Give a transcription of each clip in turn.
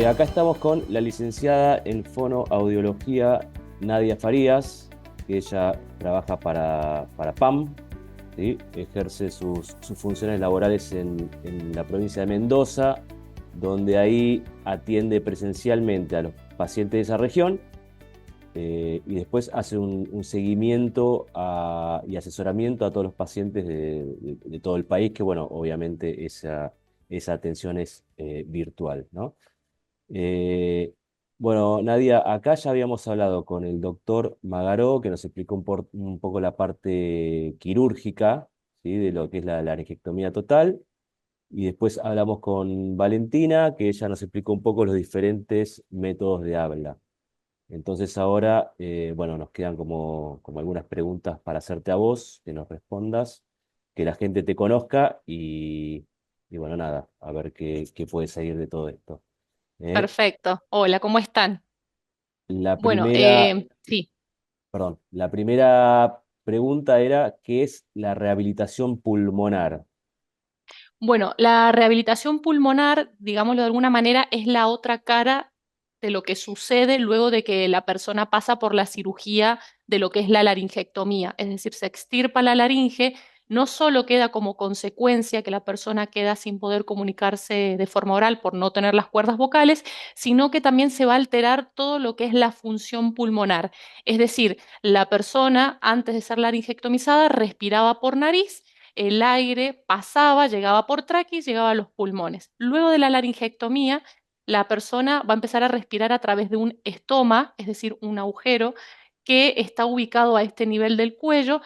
Acá estamos con la licenciada en fonoaudiología Nadia Farías, que ella trabaja para PAM, ¿sí? Ejerce sus funciones laborales en la provincia de Mendoza, donde ahí atiende presencialmente a los pacientes de esa región y después hace un seguimiento y asesoramiento a todos los pacientes de todo el país, que bueno, obviamente esa atención es virtual, ¿no? Eh, bueno, Nadia, acá ya habíamos hablado con el doctor Magaró, que nos explicó un poco la parte quirúrgica, ¿sí? De lo que es la laringectomía total. Y después hablamos con Valentina, que ella nos explicó un poco los diferentes métodos de habla. Entonces ahora, bueno, nos quedan como algunas preguntas para hacerte a vos, que nos respondas, que la gente te conozca y bueno, nada, a ver qué puede salir de todo esto. ¿Eh? Perfecto. Hola, ¿cómo están? La Bueno, primera, sí. perdón, la primera pregunta era, ¿qué es la rehabilitación pulmonar? Bueno, la rehabilitación pulmonar, digámoslo de alguna manera, es la otra cara de lo que sucede luego de que la persona pasa por la cirugía de lo que es la laringectomía. Es decir, se extirpa la laringe, no solo queda como consecuencia que la persona queda sin poder comunicarse de forma oral por no tener las cuerdas vocales, sino que también se va a alterar todo lo que es la función pulmonar. Es decir, la persona antes de ser laringectomizada respiraba por nariz, el aire pasaba, llegaba por tráquea y llegaba a los pulmones. Luego de la laringectomía, la persona va a empezar a respirar a través de un estoma, es decir, un agujero que está ubicado a este nivel del cuello,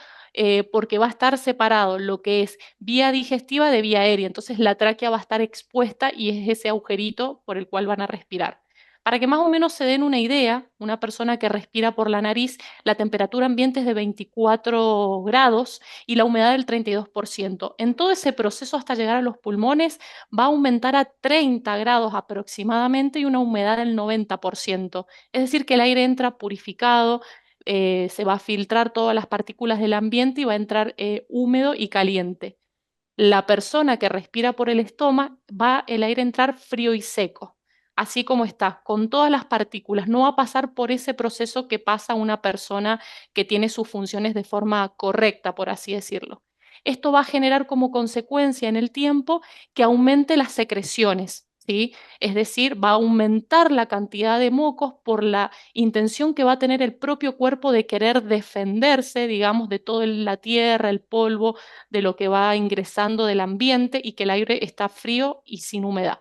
porque va a estar separado lo que es vía digestiva de vía aérea. Entonces la tráquea va a estar expuesta y es ese agujerito por el cual van a respirar. Para que más o menos se den una idea, una persona que respira por la nariz, la temperatura ambiente es de 24 grados y la humedad del 32%. En todo ese proceso hasta llegar a los pulmones va a aumentar a 30 grados aproximadamente y una humedad del 90%. Es decir, que el aire entra purificado, se va a filtrar todas las partículas del ambiente y va a entrar húmedo y caliente. La persona que respira por el estómago va el aire a entrar frío y seco, así como está, con todas las partículas. No va a pasar por ese proceso que pasa una persona que tiene sus funciones de forma correcta, por así decirlo. Esto va a generar como consecuencia en el tiempo que aumente las secreciones, ¿sí? Es decir, va a aumentar la cantidad de mocos por la intención que va a tener el propio cuerpo de querer defenderse, digamos, de toda la tierra, el polvo, de lo que va ingresando del ambiente y que el aire está frío y sin humedad.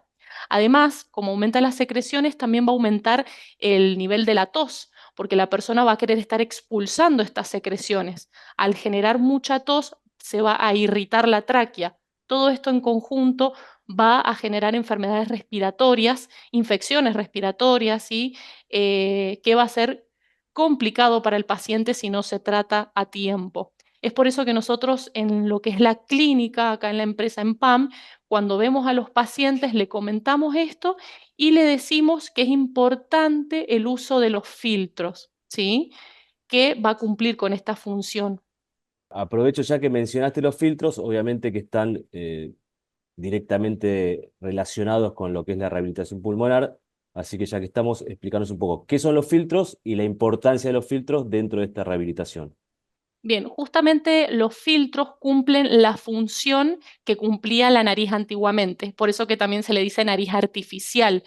Además, como aumentan las secreciones, también va a aumentar el nivel de la tos, porque la persona va a querer estar expulsando estas secreciones. Al generar mucha tos, se va a irritar la tráquea. Todo esto en conjunto va a generar enfermedades respiratorias, infecciones respiratorias, ¿sí? Que va a ser complicado para el paciente si no se trata a tiempo. Es por eso que nosotros en lo que es la clínica, acá en la empresa en PAM, cuando vemos a los pacientes le comentamos esto y le decimos que es importante el uso de los filtros, ¿sí? Que va a cumplir con esta función. Aprovecho ya que mencionaste los filtros, obviamente que están directamente relacionados con lo que es la rehabilitación pulmonar, así que ya que estamos, explicarnos un poco qué son los filtros y la importancia de los filtros dentro de esta rehabilitación. Bien, justamente los filtros cumplen la función que cumplía la nariz antiguamente, por eso que también se le dice nariz artificial.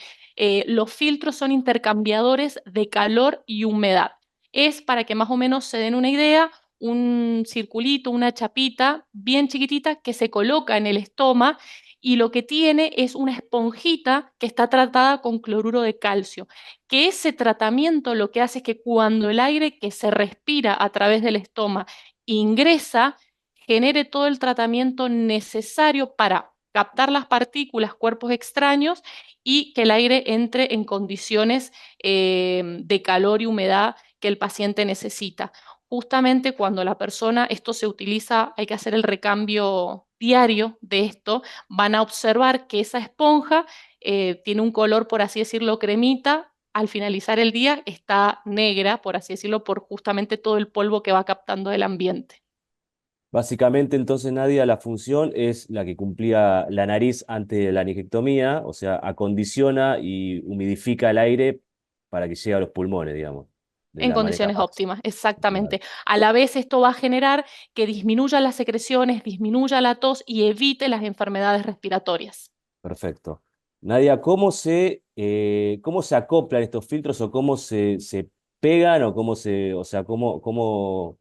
Los filtros son intercambiadores de calor y humedad. Es para que más o menos se den una idea, un circulito, una chapita bien chiquitita que se coloca en el estómago y lo que tiene es una esponjita que está tratada con cloruro de calcio, que ese tratamiento lo que hace es que cuando el aire que se respira a través del estómago ingresa, genere todo el tratamiento necesario para captar las partículas, cuerpos extraños y que el aire entre en condiciones de calor y humedad que el paciente necesita. Justamente cuando la persona, esto se utiliza, hay que hacer el recambio diario de esto, van a observar que esa esponja tiene un color, por así decirlo, cremita. Al finalizar el día está negra, por así decirlo, por justamente todo el polvo que va captando del ambiente. Básicamente, entonces, Nadia, la función es la que cumplía la nariz antes de la laringectomía, o sea, acondiciona y humidifica el aire para que llegue a los pulmones, digamos, de En la manera condiciones más. óptimas, Claro. exactamente. A la vez esto va a generar que disminuya las secreciones, disminuya la tos y evite las enfermedades respiratorias. Perfecto. Nadia, cómo se acoplan estos filtros o cómo se pegan o o sea, cómo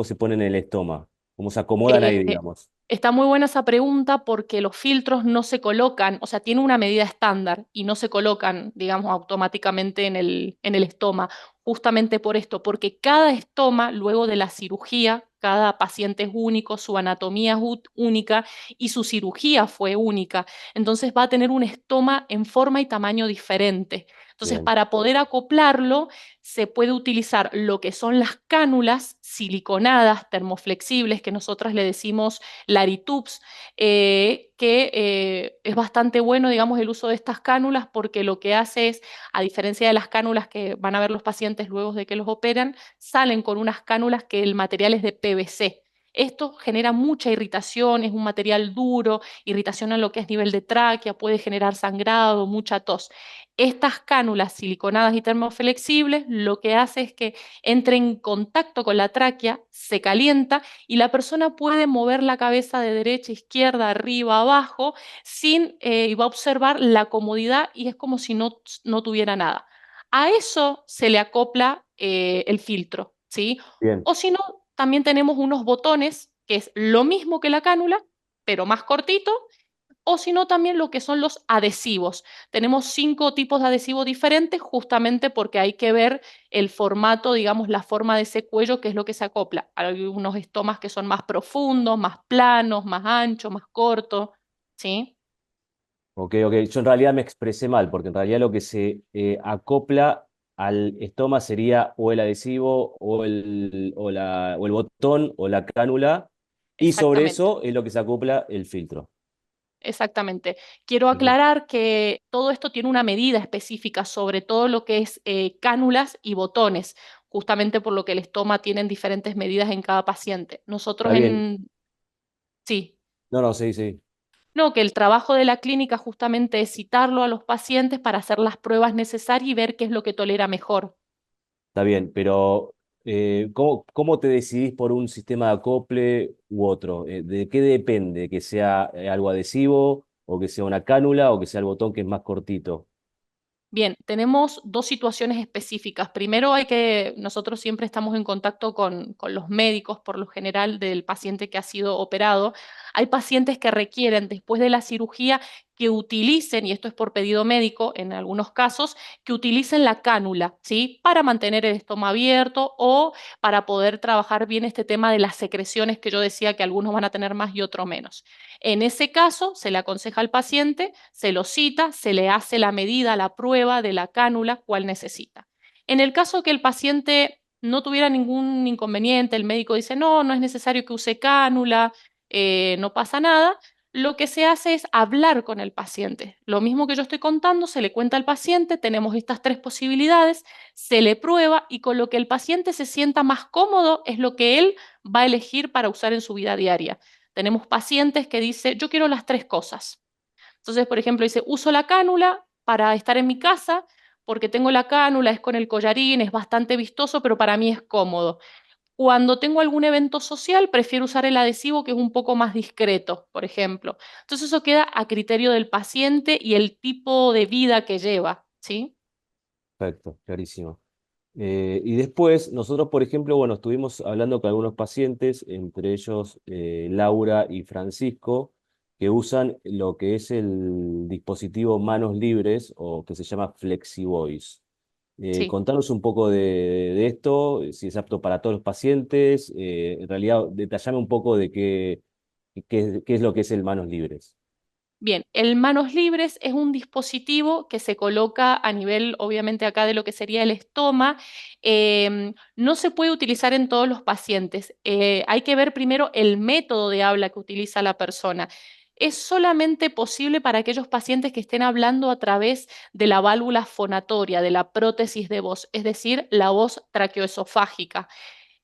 se ponen en el estómago? ¿Cómo se acomodan ahí, Eh, digamos? Está muy buena esa pregunta porque los filtros no se colocan, o sea, tienen una medida estándar y no se colocan, digamos, automáticamente en el estoma, justamente por esto, porque cada estoma, luego de la cirugía, cada paciente es único, su anatomía es única y su cirugía fue única. Entonces va a tener un estoma en forma y tamaño diferente. Entonces, Bien, para poder acoplarlo, se puede utilizar lo que son las cánulas siliconadas, termoflexibles, que nosotras le decimos Laritubes, que es bastante bueno, digamos, el uso de estas cánulas porque lo que hace es, a diferencia de las cánulas que van a ver los pacientes luego de que los operan, salen con unas cánulas que el material es de PVC. Esto genera mucha irritación, es un material duro, irritación en lo que es nivel de tráquea, puede generar sangrado, mucha tos. Estas cánulas siliconadas y termoflexibles lo que hace es que entre en contacto con la tráquea, se calienta y la persona puede mover la cabeza de derecha, izquierda, arriba, abajo, y va a observar la comodidad y es como si no tuviera nada. A eso se le acopla el filtro, ¿sí? bien. O si no, también tenemos unos botones, que es lo mismo que la cánula, pero más cortito, o si no, también lo que son los adhesivos. Tenemos 5 tipos de adhesivos diferentes justamente porque hay que ver el formato, digamos, la forma de ese cuello, que es lo que se acopla. Hay unos estomas que son más profundos, más planos, más anchos, más cortos, ¿sí? Ok, ok. Yo en realidad me expresé mal, porque en realidad lo que se acopla al estoma sería o el adhesivo o el botón o la cánula, y sobre Exactamente. eso es lo que se acopla el filtro. Exactamente. Quiero Perfecto. aclarar que todo esto tiene una medida específica, sobre todo lo que es cánulas y botones, justamente por lo que el estoma tienen diferentes medidas en cada paciente. Está Nosotros bien. sí. No, no, sí, sí. No, que el trabajo de la clínica justamente es citarlo a los pacientes para hacer las pruebas necesarias y ver qué es lo que tolera mejor. Está bien, pero ¿cómo te decidís por un sistema de acople u otro? ¿De qué depende? ¿Que sea algo adhesivo o que sea una cánula o que sea el botón que es más cortito? Bien, tenemos 2 situaciones específicas. Primero nosotros siempre estamos en contacto con los médicos, por lo general, del paciente que ha sido operado. Hay pacientes que requieren, después de la cirugía, que utilicen, y esto es por pedido médico en algunos casos, que utilicen la cánula, ¿sí? Para mantener el estómago abierto o para poder trabajar bien este tema de las secreciones que yo decía que algunos van a tener más y otros menos. En ese caso, se le aconseja al paciente, se lo cita, se le hace la medida, la prueba de la cánula, cual necesita. En el caso que el paciente no tuviera ningún inconveniente, el médico dice, no, no es necesario que use cánula, no pasa nada, lo que se hace es hablar con el paciente. Lo mismo que yo estoy contando, se le cuenta al paciente, tenemos estas 3 posibilidades, se le prueba y con lo que el paciente se sienta más cómodo es lo que él va a elegir para usar en su vida diaria. Tenemos pacientes que dicen, yo quiero las 3 cosas. Entonces, por ejemplo, dice, uso la cánula para estar en mi casa porque tengo la cánula, es con el collarín, es bastante vistoso, pero para mí es cómodo. Cuando tengo algún evento social, prefiero usar el adhesivo que es un poco más discreto, por ejemplo. Entonces, eso queda a criterio del paciente y el tipo de vida que lleva, ¿sí? Perfecto, clarísimo. Y después, nosotros, por ejemplo, bueno, estuvimos hablando con algunos pacientes, entre ellos Laura y Francisco, que usan lo que es el dispositivo manos libres o que se llama FlexiVoice. Sí. Contanos un poco de esto, si es apto para todos los pacientes, en realidad detallame un poco de qué es lo que es el manos libres. Bien, el manos libres es un dispositivo que se coloca a nivel, obviamente, acá de lo que sería el estoma. No se puede utilizar en todos los pacientes. Hay que ver primero el método de habla que utiliza la persona. Es solamente posible para aquellos pacientes que estén hablando a través de la válvula fonatoria, de la prótesis de voz, es decir, la voz traqueoesofágica.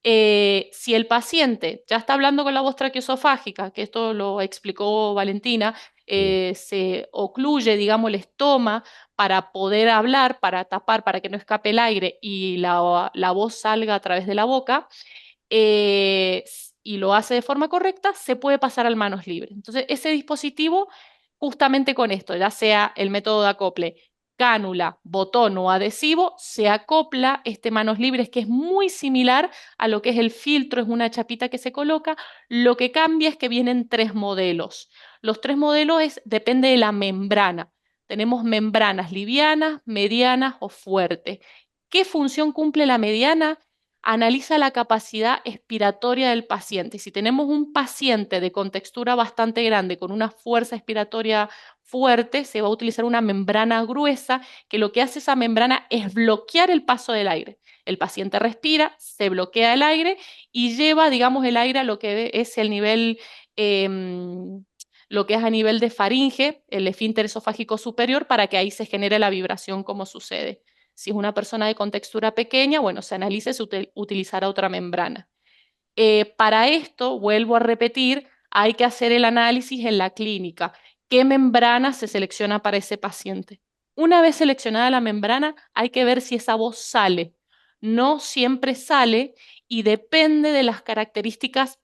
Si el paciente ya está hablando con la voz traqueosofágica, que esto lo explicó Valentina, Sí. se ocluye, digamos, les toma para poder hablar, para tapar, para que no escape el aire y la voz salga a través de la boca, y lo hace de forma correcta, se puede pasar al manos libres. Entonces, ese dispositivo, justamente con esto, ya sea el método de acople, cánula, botón o adhesivo, se acopla este manos libres, que es muy similar a lo que es el filtro, es una chapita que se coloca. Lo que cambia es que vienen tres modelos. Los tres modelos depende de la membrana. Tenemos membranas livianas, medianas o fuertes. ¿Qué función cumple la mediana? Analiza la capacidad expiratoria del paciente. Si tenemos un paciente de contextura bastante grande, con una fuerza expiratoria fuerte, se va a utilizar una membrana gruesa, que lo que hace esa membrana es bloquear el paso del aire. El paciente respira, se bloquea el aire y lleva, digamos, el aire a lo que es el nivel, lo que es a nivel de faringe, el esfínter esofágico superior, para que ahí se genere la vibración como sucede. Si es una persona de contextura pequeña, bueno, se analiza y se utilizará otra membrana. Para esto, vuelvo a repetir, hay que hacer el análisis en la clínica. ¿Qué membrana se selecciona para ese paciente? Una vez seleccionada la membrana, hay que ver si esa voz sale. No siempre sale y depende de las características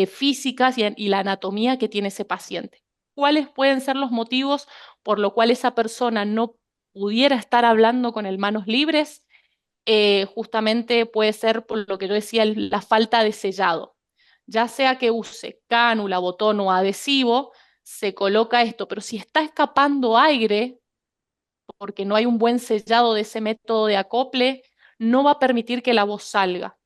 físicas y la anatomía que tiene ese paciente. ¿Cuáles pueden ser los motivos por los cuales esa persona no pudiera estar hablando con el manos libres? Justamente puede ser por lo que yo decía, la falta de sellado. Ya sea que use cánula, botón o adhesivo, se coloca esto, pero si está escapando aire, porque no hay un buen sellado de ese método de acople, no va a permitir que la voz salga.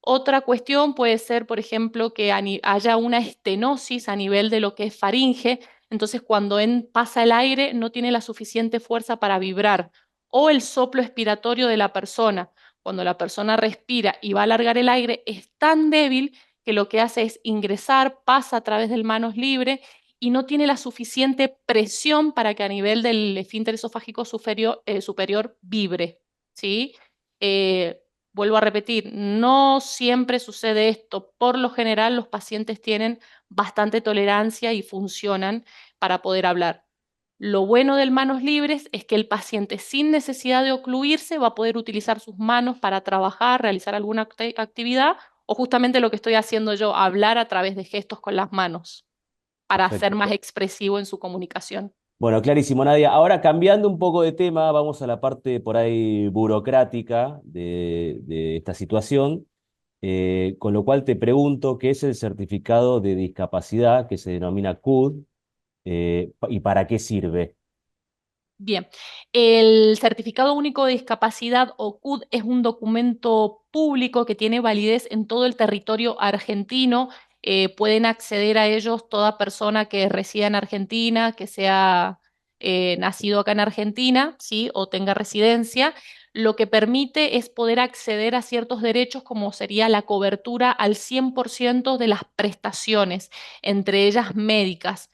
Otra cuestión puede ser, por ejemplo, que haya una estenosis a nivel de lo que es faringe, entonces cuando pasa el aire no tiene la suficiente fuerza para vibrar, o el soplo expiratorio de la persona. Cuando la persona respira y va a alargar el aire, es tan débil que lo que hace es ingresar, pasa a través del manos libre y no tiene la suficiente presión para que a nivel del esfínter esofágico superior vibre, ¿sí? Eh, Vuelvo a repetir, no siempre sucede esto. Por lo general, los pacientes tienen bastante tolerancia y funcionan para poder hablar. Lo bueno del manos libres es que el paciente, sin necesidad de ocluirse, va a poder utilizar sus manos para trabajar, realizar alguna actividad, o justamente lo que estoy haciendo yo, hablar a través de gestos con las manos para ser más Perfecto. expresivo en su comunicación. Bueno, clarísimo, Nadia. Ahora cambiando un poco de tema, vamos a la parte por ahí burocrática de esta situación, con lo cual te pregunto qué es el certificado de discapacidad que se denomina CUD, y para qué sirve. Bien, el Certificado Único de Discapacidad o CUD es un documento público que tiene validez en todo el territorio argentino. Pueden acceder a ellos toda persona que resida en Argentina, que sea nacido acá en Argentina, ¿sí? O tenga residencia. Lo que permite es poder acceder a ciertos derechos como sería la cobertura al 100% de las prestaciones, entre ellas médicas.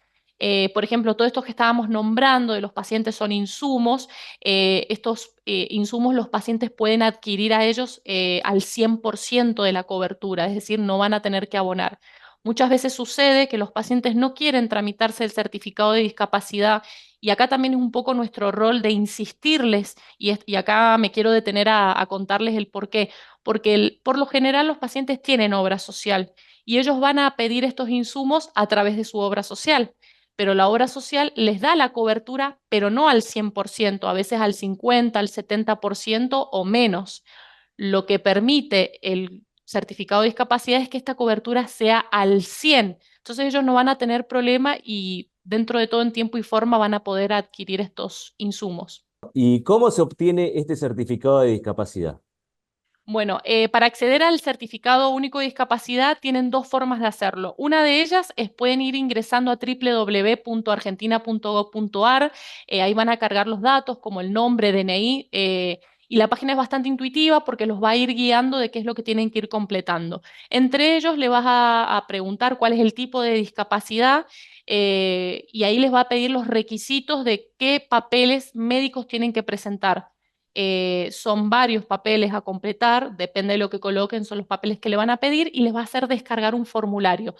Por ejemplo, todos estos que estábamos nombrando de los pacientes son insumos. Estos insumos los pacientes pueden adquirir a ellos al 100% de la cobertura, es decir, no van a tener que abonar. Muchas veces sucede que los pacientes no quieren tramitarse el certificado de discapacidad y acá también es un poco nuestro rol de insistirles y acá me quiero detener a contarles el por qué. Porque por lo general los pacientes tienen obra social y ellos van a pedir estos insumos a través de su obra social, pero la obra social les da la cobertura, pero no al 100%, a veces al 50, al 70% o menos. Lo que permite el certificado de discapacidad es que esta cobertura sea al 100. Entonces ellos no van a tener problema y dentro de todo en tiempo y forma van a poder adquirir estos insumos. ¿Y cómo se obtiene este certificado de discapacidad? Bueno, para acceder al certificado único de discapacidad tienen dos formas de hacerlo. Una de ellas es pueden ir ingresando a www.argentina.gov.ar, ahí van a cargar los datos como el nombre, DNI, y la página es bastante intuitiva porque los va a ir guiando de qué es lo que tienen que ir completando. Entre ellos le vas a preguntar cuál es el tipo de discapacidad, y ahí les va a pedir los requisitos de qué papeles médicos tienen que presentar. Son varios papeles a completar, depende de lo que coloquen, son los papeles que le van a pedir y les va a hacer descargar un formulario.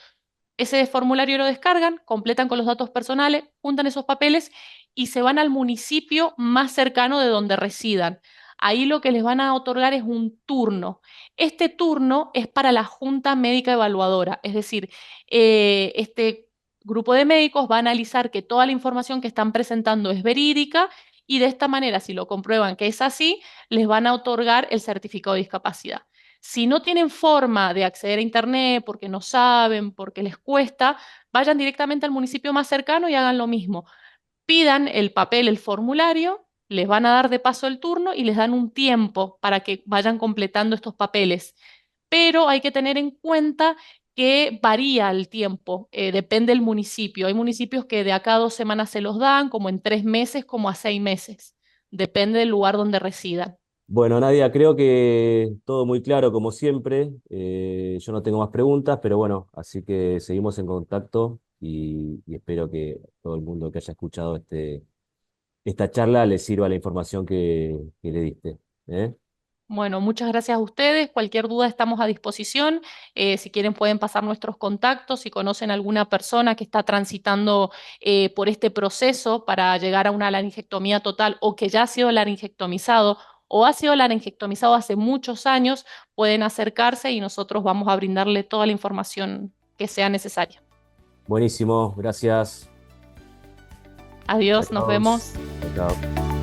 Ese formulario lo descargan, completan con los datos personales, juntan esos papeles y se van al municipio más cercano de donde residan. Ahí lo que les van a otorgar es un turno. Este turno es para la Junta Médica Evaluadora, es decir, este grupo de médicos va a analizar que toda la información que están presentando es verídica y de esta manera, si lo comprueban que es así, les van a otorgar el certificado de discapacidad. Si no tienen forma de acceder a Internet porque no saben, porque les cuesta, vayan directamente al municipio más cercano y hagan lo mismo. Pidan el papel, el formulario, les van a dar de paso el turno y les dan un tiempo para que vayan completando estos papeles. Pero hay que tener en cuenta que varía el tiempo, depende del municipio. Hay municipios que de acá a 2 semanas se los dan, como en 3 meses, como a 6 meses. Depende del lugar donde residan. Bueno, Nadia, creo que todo muy claro como siempre. Yo no tengo más preguntas, pero bueno, así que seguimos en contacto y espero que todo el mundo que haya escuchado esta charla le sirva la información que le diste. ¿Eh? Bueno, muchas gracias a ustedes. Cualquier duda estamos a disposición. Si quieren pueden pasar nuestros contactos. Si conocen alguna persona que está transitando por este proceso para llegar a una laringectomía total o que ya ha sido laringectomizado o ha sido laringectomizado hace muchos años, pueden acercarse y nosotros vamos a brindarle toda la información que sea necesaria. Buenísimo, gracias. Adiós, nos Adiós. vemos. Chao, chao.